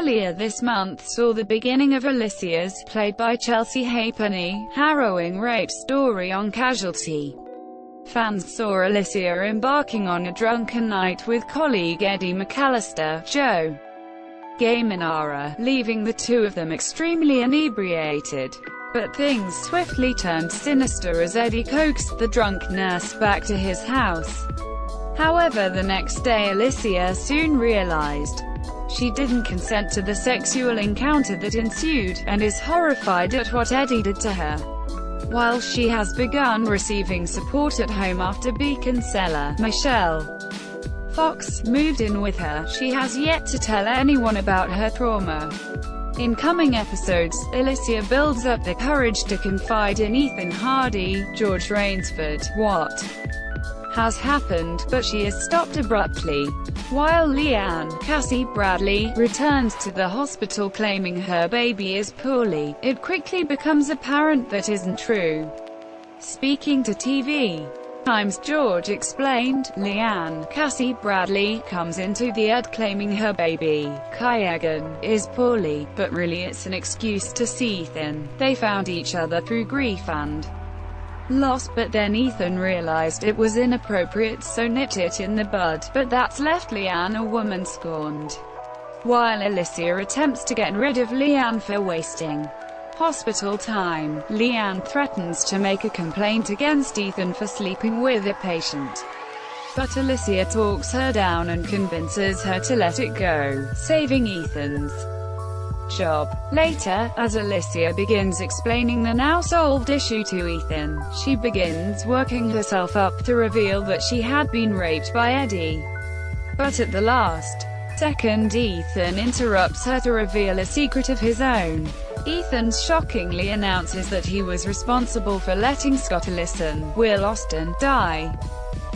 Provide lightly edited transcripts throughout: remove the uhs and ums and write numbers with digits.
earlier this month saw the beginning of Alicia's, played by Chelsea Halfpenny, harrowing rape story on Casualty. Fans saw Alicia embarking on a drunken night with colleague Eddie McAllister, Joe Gaymanara, leaving the two of them extremely inebriated. But things swiftly turned sinister as Eddie coaxed the drunk nurse back to his house. However, the next day Alicia soon realized she didn't consent to the sexual encounter that ensued, and is horrified at what Eddie did to her. While she has begun receiving support at home after Beacon seller Michelle Fox moved in with her, she has yet to tell anyone about her trauma. In coming episodes, Alicia builds up the courage to confide in Ethan Hardy, George Rainsford, what has happened, but she is stopped abruptly. While Leanne, Cassie Bradley, returns to the hospital claiming her baby is poorly, it quickly becomes apparent that isn't true. Speaking to TV Times, George explained, Leanne, Cassie Bradley, comes into the ad claiming her baby, Kyagan, is poorly, but really it's an excuse to see Ethan. They found each other through grief and loss, but then Ethan realized it was inappropriate, so nipped it in the bud, but that's left Leanne a woman scorned. While Alicia attempts to get rid of Leanne for wasting hospital time, Leanne threatens to make a complaint against Ethan for sleeping with a patient. But Alicia talks her down and convinces her to let it go, saving Ethan's job. Later, as Alicia begins explaining the now-solved issue to Ethan, she begins working herself up to reveal that she had been raped by Eddie. But at the last second, Ethan interrupts her to reveal a secret of his own. Ethan shockingly announces that he was responsible for letting Scott Ellison, Will Austin, die.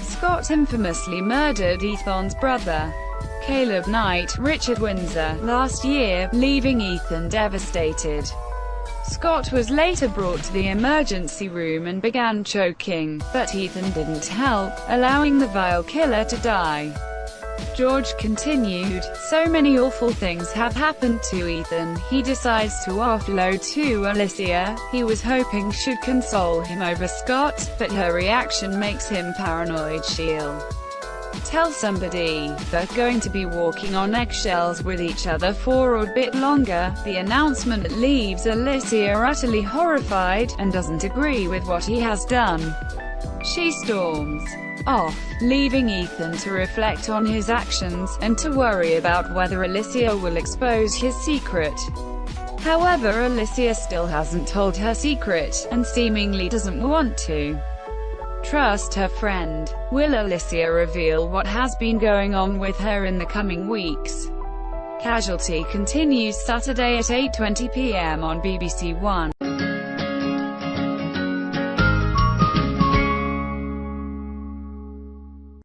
Scott infamously murdered Ethan's brother, Caleb Knight, Richard Windsor, last year, leaving Ethan devastated. Scott was later brought to the emergency room and began choking, but Ethan didn't help, allowing the vile killer to die. George continued, so many awful things have happened to Ethan, he decides to offload to Alicia, he was hoping she'd console him over Scott, but her reaction makes him paranoid. She'll tell somebody. They're going to be walking on eggshells with each other for a bit longer. The announcement leaves Alicia utterly horrified, and doesn't agree with what he has done. She storms off, leaving Ethan to reflect on his actions, and to worry about whether Alicia will expose his secret. However, Alicia still hasn't told her secret, and seemingly doesn't want to trust her friend. Will Alicia reveal what has been going on with her in the coming weeks? Casualty continues Saturday at 8:20 p.m. on BBC One.